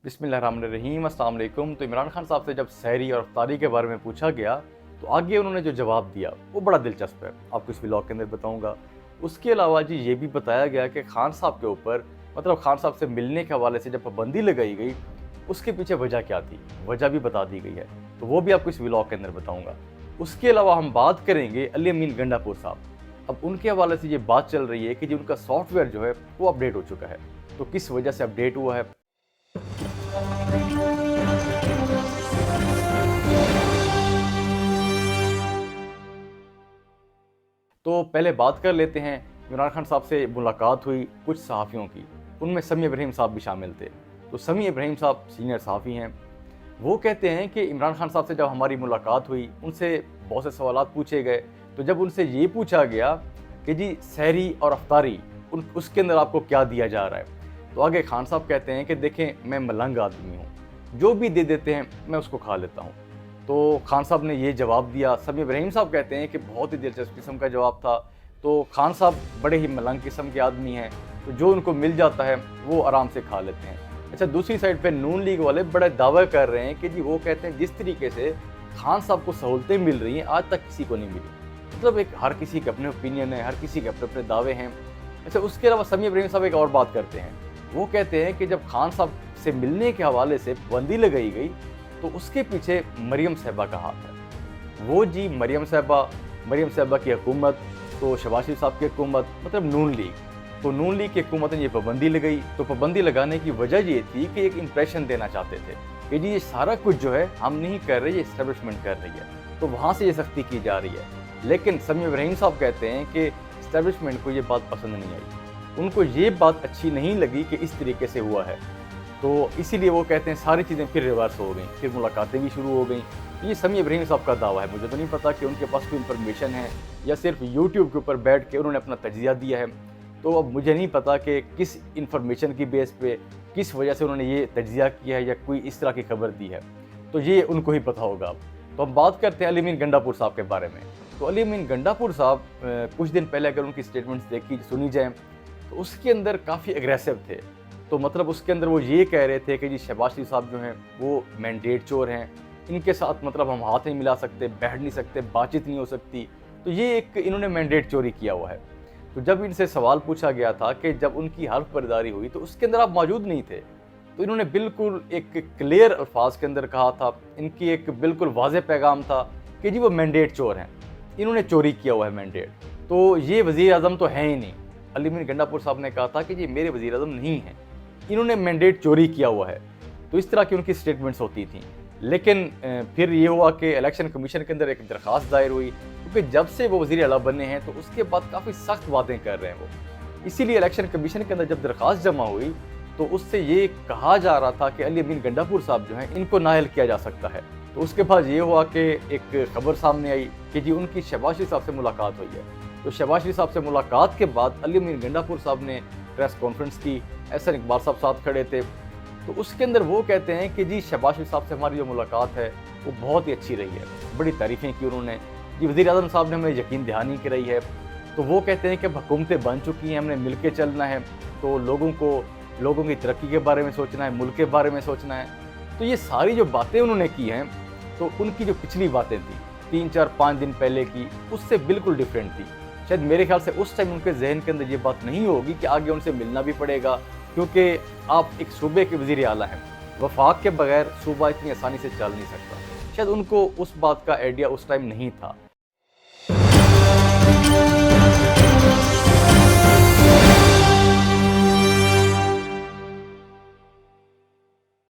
बिस्मिल्लाहिर्रहमानिर्रहीम, अस्सलाम वालेकुम। तो इमरान खान साहब से जब सहरी और अफ्तारी के बारे में पूछा गया तो आगे उन्होंने जो जवाब दिया वो बड़ा दिलचस्प है, आपको इस व्लॉग के अंदर बताऊंगा। उसके अलावा जी ये भी बताया गया कि खान साहब के ऊपर खान साहब से मिलने के हवाले से जब पाबंदी लगाई गई उसके पीछे वजह क्या थी, वजह भी बता दी गई है, तो वो भी आपको इस व्लॉग के अंदर बताऊँगा। उसके अलावा हम बात करेंगे अली अमीन गंडापुर साहब। अब उनके हवाले से ये बात चल रही है कि जो उनका सॉफ्टवेयर जो है वो अपडेट हो चुका है, तो किस वजह से अपडेट हुआ है। तो पहले बात कर लेते हैं, इमरान खान साहब से मुलाकात हुई कुछ सहाफ़ियों की, उनमें समी इब्राहिम साहब भी शामिल थे। तो समी इब्राहिम साहब सीनियर सहाफ़ी हैं, वो कहते हैं कि इमरान खान साहब से जब हमारी मुलाकात हुई उनसे बहुत से सवालात पूछे गए। तो जब उनसे ये पूछा गया कि जी सहरी और अफ्तारी उसके अंदर आपको क्या दिया जा रहा है, तो आगे खान साहब कहते हैं कि देखें मैं मलंग आदमी हूँ, जो भी दे देते हैं मैं उसको खा लेता हूँ। तो खान साहब ने ये जवाब दिया। समी इब्राहिम साहब कहते हैं कि बहुत ही दिलचस्प किस्म का जवाब था। तो खान साहब बड़े ही मलंग किस्म के आदमी हैं, तो जो उनको मिल जाता है वो आराम से खा लेते हैं। अच्छा, दूसरी साइड पे नून लीग वाले बड़े दावा कर रहे हैं कि जी वो कहते हैं जिस तरीके से खान साहब को सहूलतें मिल रही हैं आज तक किसी को नहीं मिली। मतलब एक हर किसी के अपने ओपिनियन है, हर किसी के अपने अपने दावे हैं। अच्छा, उसके अलावा समी इब्राहिम साहब एक और बात करते हैं, वो कहते हैं कि जब खान साहब से मिलने के हवाले से पाबंदी लगाई गई तो उसके पीछे मरियम साहबा का हाथ है। वो जी मरियम साहबा की हुकूमत, तो शहबाज शरीफ साहब की हुकूमत, मतलब नून लीग, तो नून लीग की हुकूमत ने ये पाबंदी लगाई। तो पाबंदी लगाने की वजह ये थी कि एक इंप्रेशन देना चाहते थे कि जी ये सारा कुछ जो है हम नहीं कर रहे, ये इस्टेब्लिशमेंट कर रही है, तो वहाँ से ये सख्ती की जा रही है। लेकिन समी इब्राहिम साहब कहते हैं कि इस्टेब्लिशमेंट को ये बात पसंद नहीं आई, उनको ये बात अच्छी नहीं लगी कि इस तरीके से हुआ है, तो इसीलिए वो कहते हैं सारी चीज़ें फिर रिवर्स हो गई, फिर मुलाकातें भी शुरू हो गई। ये समी इब्राहिम साहब का दावा है, मुझे तो नहीं पता कि उनके पास कोई इन्फॉर्मेशन है या सिर्फ यूट्यूब के ऊपर बैठ के उन्होंने अपना तजिया दिया है। तो अब मुझे नहीं पता कि किस इन्फॉर्मेशन की बेस पे, किस वजह से उन्होंने ये तजिया किया है या कोई इस तरह की खबर दी है, तो ये उनको ही पता होगा। तो हम बात करते हैं अली अमीन गंडापुर साहब के बारे में। तो अली अमीन गंडापुर साहब कुछ दिन पहले अगर उनकी स्टेटमेंट्स देखी सुनी जाए तो उसके अंदर काफ़ी एग्रेसिव थे। तो मतलब उसके अंदर वो ये कह रहे थे कि जी शहबाज शरीफ साहब जो हैं वो मैंडेट चोर हैं, इनके साथ मतलब हम हाथ नहीं मिला सकते, बैठ नहीं सकते, बातचीत नहीं हो सकती। तो ये एक इन्होंने मैंडेट चोरी किया हुआ है। तो जब इनसे सवाल पूछा गया था कि जब उनकी हल्फ बर्दारी हुई तो उसके अंदर आप मौजूद नहीं थे, तो इन्होंने बिल्कुल एक क्लियर अल्फाज के अंदर कहा था, इनकी एक बिल्कुल वाज़ेह पैगाम था कि जी वो मैंडेट चोर हैं, इन्होंने चोरी किया हुआ है मैंडेट, तो ये वज़ीर आज़म तो हैं ही नहीं। अली अमीन गंडापुर साहब ने कहा था कि जी मेरे वज़ीर आज़म नहीं हैं, इन्होंने मैंडेट चोरी किया हुआ है। तो इस तरह की उनकी स्टेटमेंट्स होती थी। लेकिन फिर ये हुआ कि इलेक्शन कमीशन के अंदर एक दरख्वास्त दायर हुई, क्योंकि जब से वो वज़ीर आला बने हैं तो उसके बाद काफ़ी सख्त बातें कर रहे हैं वो। इसीलिए इलेक्शन कमीशन के अंदर जब दरख्वास्त जमा हुई तो उससे ये कहा जा रहा था कि अली अमीन गंडापुर साहब जो हैं इनको नाअहल किया जा सकता है। तो उसके बाद ये हुआ कि एक खबर सामने आई कि जी उनकी शहबाज शरीफ साहब से मुलाकात हुई है। तो शहबाज शरीफ साहब से मुलाकात के बाद अली अमीन गंडापुर साहब ने प्रेस कॉन्फ्रेंस की, एहसन इकबाल साहब साथ खड़े थे। तो उसके अंदर वो कहते हैं कि जी शहबाज शरीफ साहब से हमारी जो मुलाकात है वो बहुत ही अच्छी रही है, बड़ी तारीफ़ें की उन्होंने। जी वज़ीर आज़म साहब ने हमें यकीन दहानी कराई है। तो वो कहते हैं कि अब हुकूमतें बन चुकी हैं, हमने मिल के चलना है, तो लोगों की तरक्की के बारे में सोचना है, मुल्क के बारे में सोचना है। तो ये सारी जो बातें उन्होंने की हैं, तो उनकी जो पिछली बातें थी 3, 4, 5 दिन पहले की, उससे बिल्कुल डिफरेंट थी। शायद मेरे ख्याल से उस टाइम उनके जहन के अंदर ये बात नहीं होगी कि आगे उनसे मिलना भी पड़ेगा, क्योंकि आप एक सूबे के वज़ीर आला हैं, वफाक के बगैर सूबा इतनी आसानी से चल नहीं सकता। शायद उनको उस बात का आइडिया उस टाइम नहीं था।